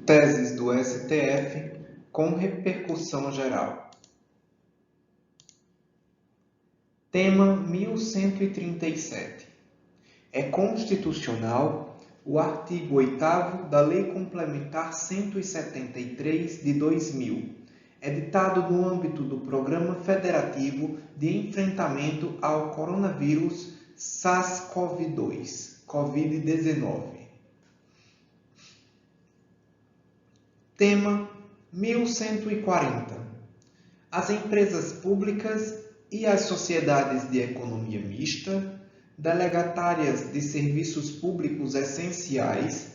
Teses do STF com repercussão geral. Tema 1137. É constitucional o artigo 8º da Lei Complementar 173 de 2000, editado no âmbito do Programa Federativo de Enfrentamento ao Coronavírus SARS-CoV-2, Covid-19. Tema 1140. As empresas públicas e as sociedades de economia mista, delegatárias de serviços públicos essenciais,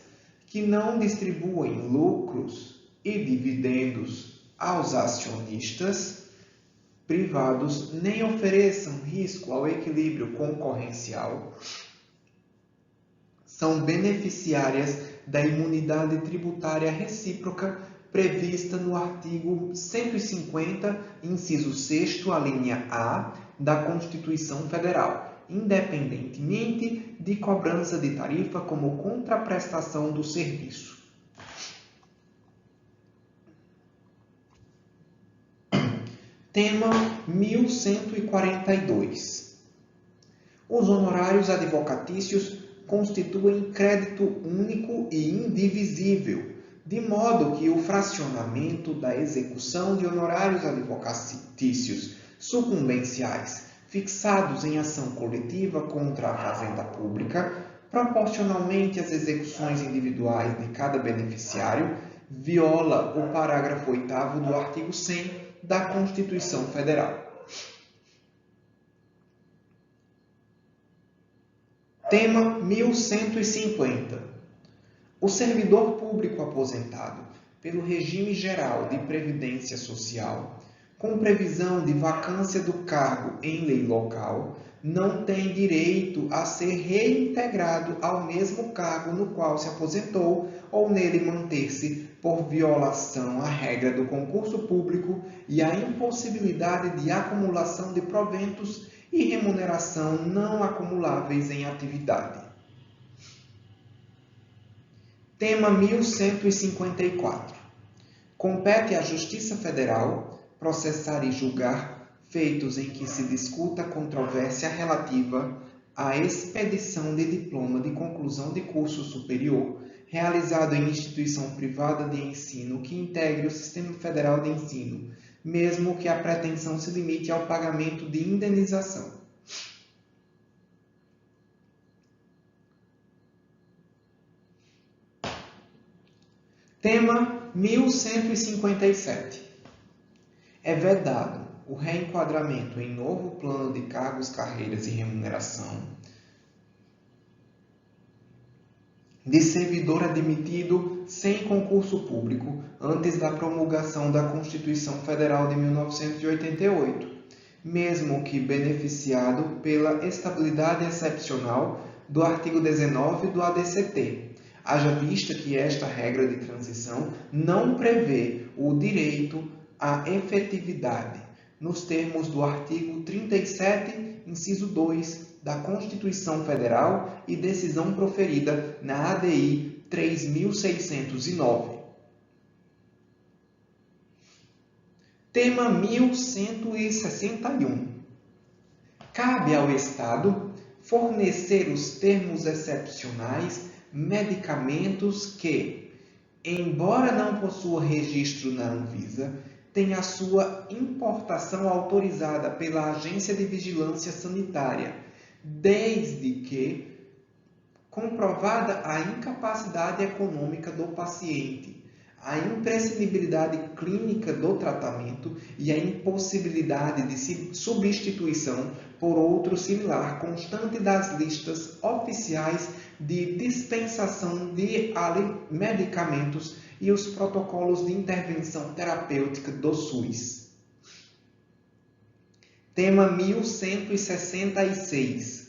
que não distribuem lucros e dividendos aos acionistas privados, nem ofereçam risco ao equilíbrio concorrencial, são beneficiárias da imunidade tributária recíproca prevista no artigo 150, inciso 6º, a linha A, da Constituição Federal, independentemente de cobrança de tarifa como contraprestação do serviço. Tema 1142. Os honorários advocatícios constituem crédito único e indivisível, de modo que o fracionamento da execução de honorários advocatícios sucumbenciais fixados em ação coletiva contra a fazenda pública, proporcionalmente às execuções individuais de cada beneficiário, viola o parágrafo 8º do artigo 100 da Constituição Federal. Tema 1150. O servidor público aposentado pelo regime geral de previdência social, com previsão de vacância do cargo em lei local, não tem direito a ser reintegrado ao mesmo cargo no qual se aposentou ou nele manter-se por violação à regra do concurso público e à impossibilidade de acumulação de proventos e remuneração não acumuláveis em atividade. Tema 1154. Compete à Justiça Federal processar e julgar feitos em que se discuta controvérsia relativa à expedição de diploma de conclusão de curso superior realizado em instituição privada de ensino que integre o Sistema Federal de Ensino, mesmo que a pretensão se limite ao pagamento de indenização. Tema 1157. É vedado o reenquadramento em novo plano de cargos, carreiras e remuneração de servidor admitido sem concurso público antes da promulgação da Constituição Federal de 1988, mesmo que beneficiado pela estabilidade excepcional do artigo 19 do ADCT, haja vista que esta regra de transição não prevê o direito à efetividade, nos termos do artigo 37, inciso 2 da Constituição Federal e decisão proferida na ADI 3609. Tema 1161. Cabe ao Estado fornecer os termos excepcionais medicamentos que, embora não possua registro na Anvisa, tem a sua importação autorizada pela Agência de Vigilância Sanitária, desde que comprovada a incapacidade econômica do paciente, a imprescindibilidade clínica do tratamento e a impossibilidade de substituição por outro similar constante das listas oficiais de dispensação de medicamentos e os protocolos de intervenção terapêutica do SUS. Tema 1166.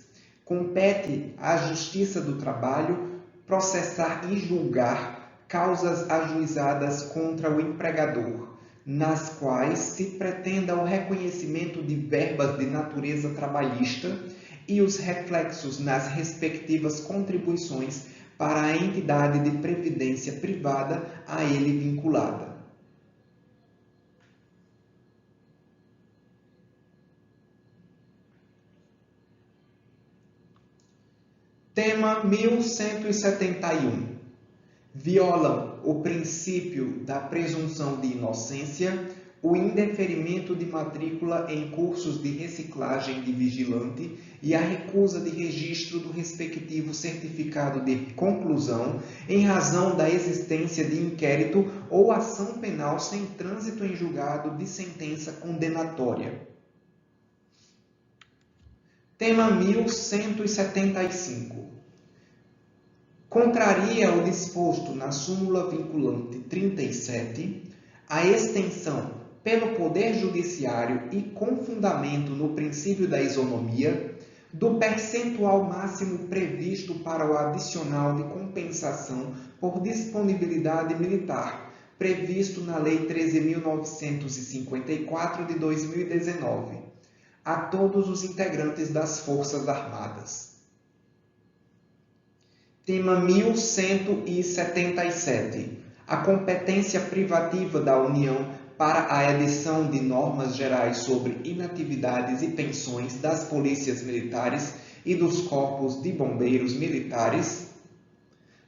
Compete à Justiça do Trabalho processar e julgar causas ajuizadas contra o empregador, nas quais se pretenda o reconhecimento de verbas de natureza trabalhista e os reflexos nas respectivas contribuições para a entidade de previdência privada a ele vinculada. Tema 1171. Violam o princípio da presunção de inocência, o indeferimento de matrícula em cursos de reciclagem de vigilante e a recusa de registro do respectivo certificado de conclusão em razão da existência de inquérito ou ação penal sem trânsito em julgado de sentença condenatória. Tema 1175. Contraria o disposto na súmula vinculante 37 a extensão pelo Poder Judiciário e com fundamento no princípio da isonomia do percentual máximo previsto para o adicional de compensação por disponibilidade militar, previsto na Lei 13.954 de 2019, a todos os integrantes das Forças Armadas. Tema 1177. A competência privativa da União para a edição de normas gerais sobre inatividades e pensões das polícias militares e dos corpos de bombeiros militares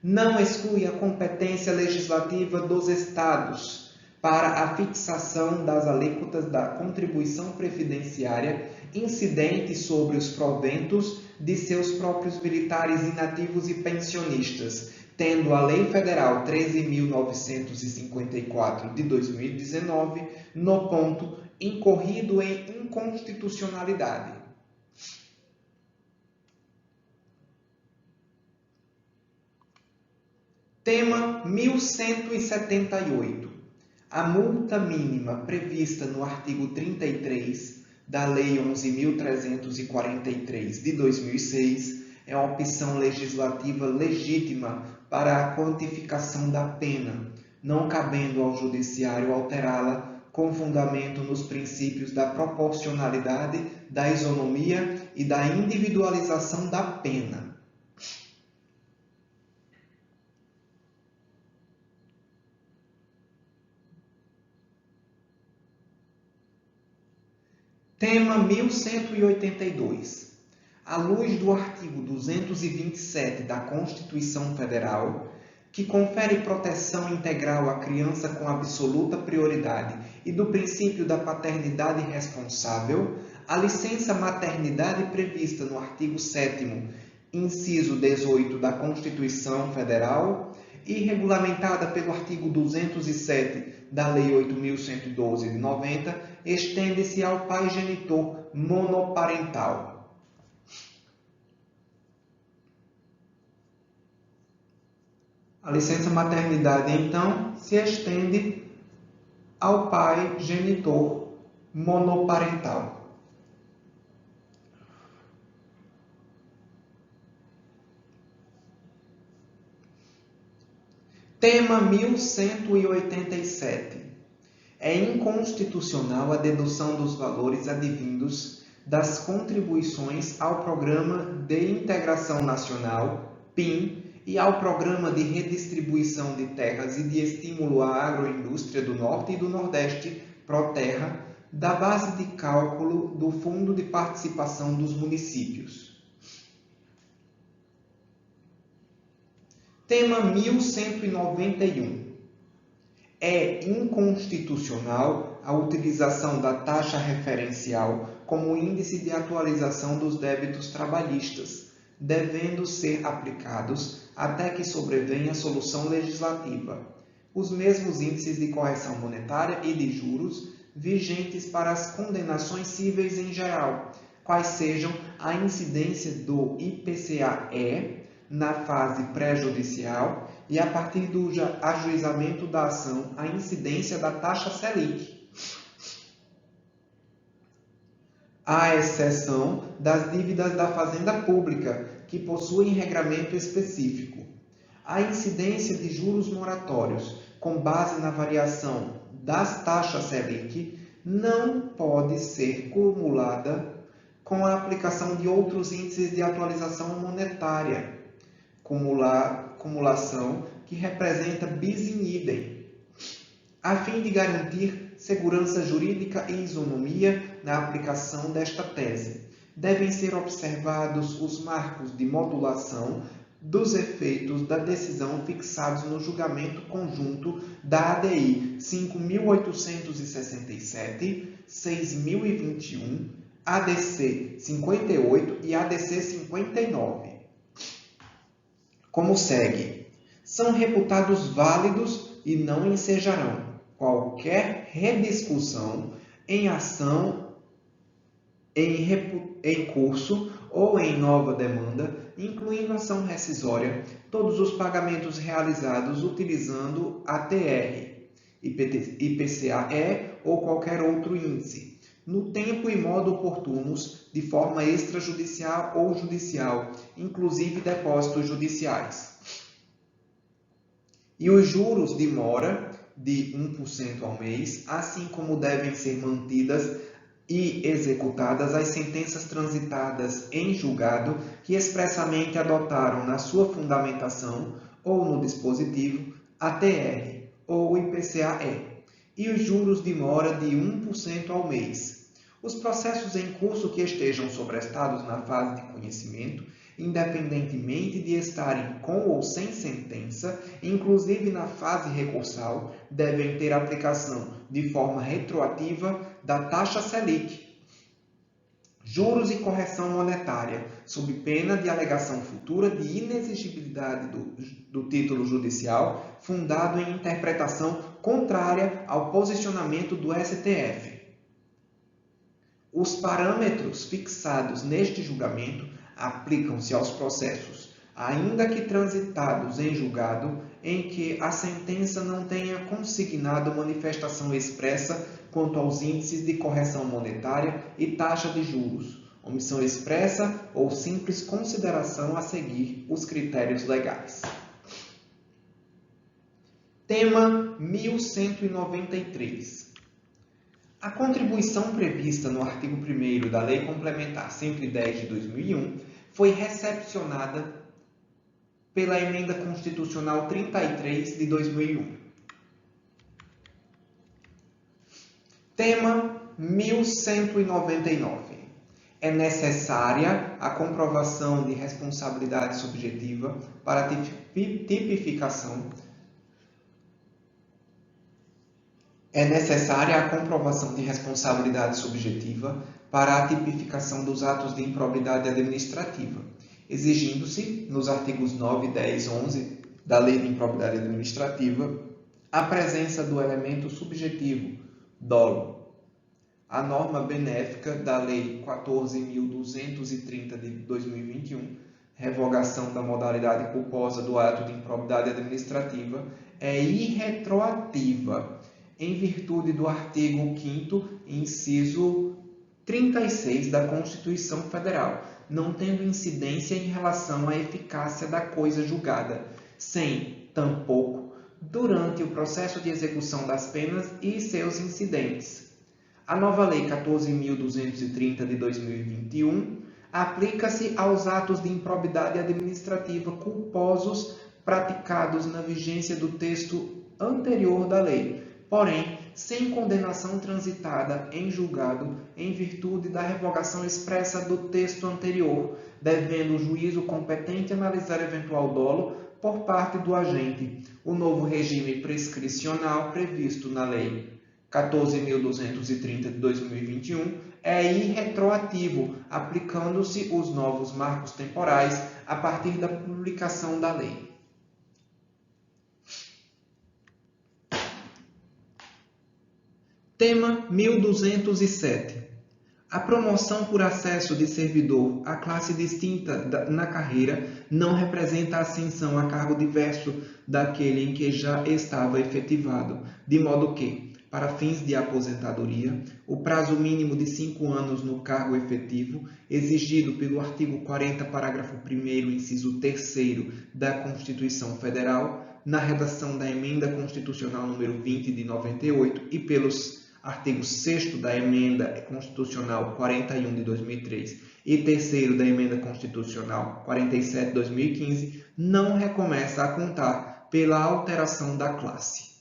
não exclui a competência legislativa dos Estados para a fixação das alíquotas da contribuição previdenciária incidente sobre os proventos de seus próprios militares inativos e pensionistas, tendo a Lei Federal 13.954 de 2019 no ponto incorrido em inconstitucionalidade. Tema 1178. A multa mínima prevista no artigo 33 da Lei 11.343 de 2006 é opção legislativa legítima para a quantificação da pena, não cabendo ao Judiciário alterá-la com fundamento nos princípios da proporcionalidade, da isonomia e da individualização da pena. Tema 1182. À luz do artigo 227 da Constituição Federal, que confere proteção integral à criança com absoluta prioridade, e do princípio da paternidade responsável, a licença maternidade prevista no artigo 7º, inciso 18 da Constituição Federal e regulamentada pelo artigo 207 da Lei 8.112 de 90, estende-se ao pai genitor monoparental. A licença maternidade, então, se estende ao pai genitor monoparental. Tema 1187. É inconstitucional a dedução dos valores advindos das contribuições ao Programa de Integração Nacional, PIN, e ao Programa de Redistribuição de Terras e de Estímulo à Agroindústria do Norte e do Nordeste, PROTERRA, da base de cálculo do Fundo de Participação dos Municípios. Tema 1191. É inconstitucional a utilização da taxa referencial como índice de atualização dos débitos trabalhistas, devendo ser aplicados até que sobrevenha solução legislativa. Os mesmos índices de correção monetária e de juros vigentes para as condenações cíveis em geral, quais sejam a incidência do IPCA-E na fase pré-judicial e, a partir do ajuizamento da ação, a incidência da taxa Selic, à exceção das dívidas da Fazenda Pública, que possuem regramento específico. A incidência de juros moratórios, com base na variação das taxas Selic, não pode ser cumulada com a aplicação de outros índices de atualização monetária, acumulação que representa bis in idem, a fim de garantir segurança jurídica e isonomia na aplicação desta tese. Devem ser observados os marcos de modulação dos efeitos da decisão fixados no julgamento conjunto da ADI 5.867, 6.021, ADC 58 e ADC 59. Como segue: são reputados válidos e não ensejarão qualquer rediscussão em ação em curso ou em nova demanda, incluindo ação rescisória, todos os pagamentos realizados utilizando ATR, IPCA-E ou qualquer outro índice, no tempo e modo oportunos, de forma extrajudicial ou judicial, inclusive depósitos judiciais. E os juros de mora de 1% ao mês, assim como devem ser mantidas e executadas as sentenças transitadas em julgado que expressamente adotaram na sua fundamentação ou no dispositivo ATR ou IPCA-E, e os juros de mora de 1% ao mês. Os processos em curso que estejam sobrestados na fase de conhecimento, independentemente de estarem com ou sem sentença, inclusive na fase recursal, devem ter aplicação de forma retroativa da taxa Selic, juros e correção monetária, sob pena de alegação futura de inexigibilidade do título judicial, fundado em interpretação contrária ao posicionamento do STF. Os parâmetros fixados neste julgamento aplicam-se aos processos, ainda que transitados em julgado, em que a sentença não tenha consignado manifestação expressa quanto aos índices de correção monetária e taxa de juros, omissão expressa ou simples consideração a seguir os critérios legais. Tema 1193. A contribuição prevista no artigo 1º da Lei Complementar 110 de 2001 foi recepcionada pela Emenda Constitucional 33 de 2001. Tema 1199. É necessária a comprovação de responsabilidade subjetiva para a tipificação. É necessária a comprovação de responsabilidade subjetiva para a tipificação dos atos de improbidade administrativa, exigindo-se, nos artigos 9, 10 e 11 da Lei de Improbidade Administrativa, a presença do elemento subjetivo, dolo. A norma benéfica da Lei 14.230 de 2021, revogação da modalidade culposa do ato de improbidade administrativa, é irretroativa, em virtude do artigo 5º, inciso 36 da Constituição Federal, não tendo incidência em relação à eficácia da coisa julgada, sem, tampouco, durante o processo de execução das penas e seus incidentes. A nova Lei 14.230 de 2021 aplica-se aos atos de improbidade administrativa culposos praticados na vigência do texto anterior da lei, porém, sem condenação transitada em julgado em virtude da revogação expressa do texto anterior, devendo o juízo competente analisar eventual dolo por parte do agente. O novo regime prescricional previsto na Lei 14.230 de 2021 é irretroativo, aplicando-se os novos marcos temporais a partir da publicação da lei. Tema 1207. A promoção por acesso de servidor à classe distinta na carreira não representa ascensão a cargo diverso daquele em que já estava efetivado, de modo que, para fins de aposentadoria, o prazo mínimo de 5 anos no cargo efetivo, exigido pelo artigo 40, parágrafo 1º, inciso 3º da Constituição Federal, na redação da Emenda Constitucional número 20 de 98 e pelos artigo 6º da Emenda Constitucional 41 de 2003 e terceiro da Emenda Constitucional 47/2015, não recomeça a contar pela alteração da classe.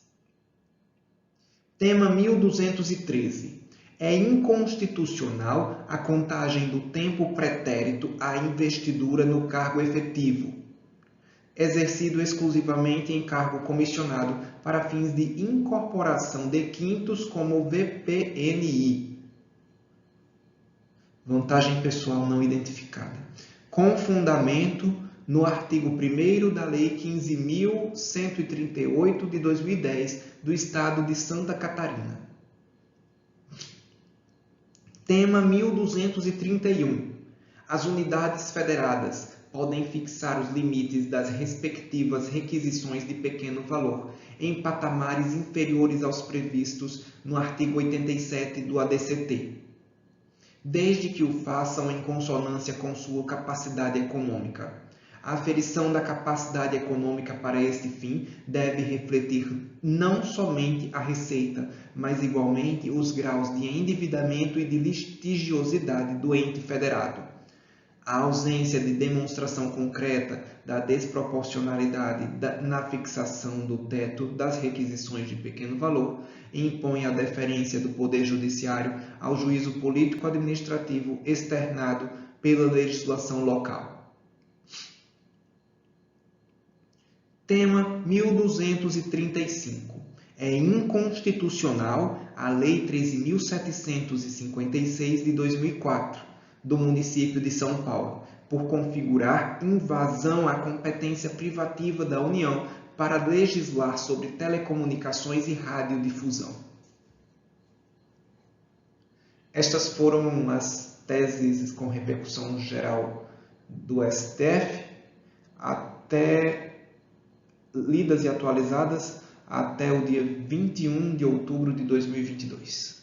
Tema 1213. É inconstitucional a contagem do tempo pretérito à investidura no cargo efetivo, exercido exclusivamente em cargo comissionado para fins de incorporação de quintos como VPNI. Vantagem pessoal não identificada. Com fundamento no artigo 1º da Lei 15.138 de 2010 do Estado de Santa Catarina. Tema 1231. As unidades federadas podem fixar os limites das respectivas requisições de pequeno valor em patamares inferiores aos previstos no artigo 87 do ADCT, desde que o façam em consonância com sua capacidade econômica. A aferição da capacidade econômica para este fim deve refletir não somente a receita, mas igualmente os graus de endividamento e de litigiosidade do ente federado. A ausência de demonstração concreta da desproporcionalidade na fixação do teto das requisições de pequeno valor impõe a deferência do Poder Judiciário ao juízo político-administrativo externado pela legislação local. Tema 1235. É inconstitucional a Lei 13.756 de 2004, do município de São Paulo, por configurar invasão à competência privativa da União para legislar sobre telecomunicações e radiodifusão. Estas foram as teses com repercussão geral do STF, lidas e atualizadas até o dia 21 de outubro de 2022.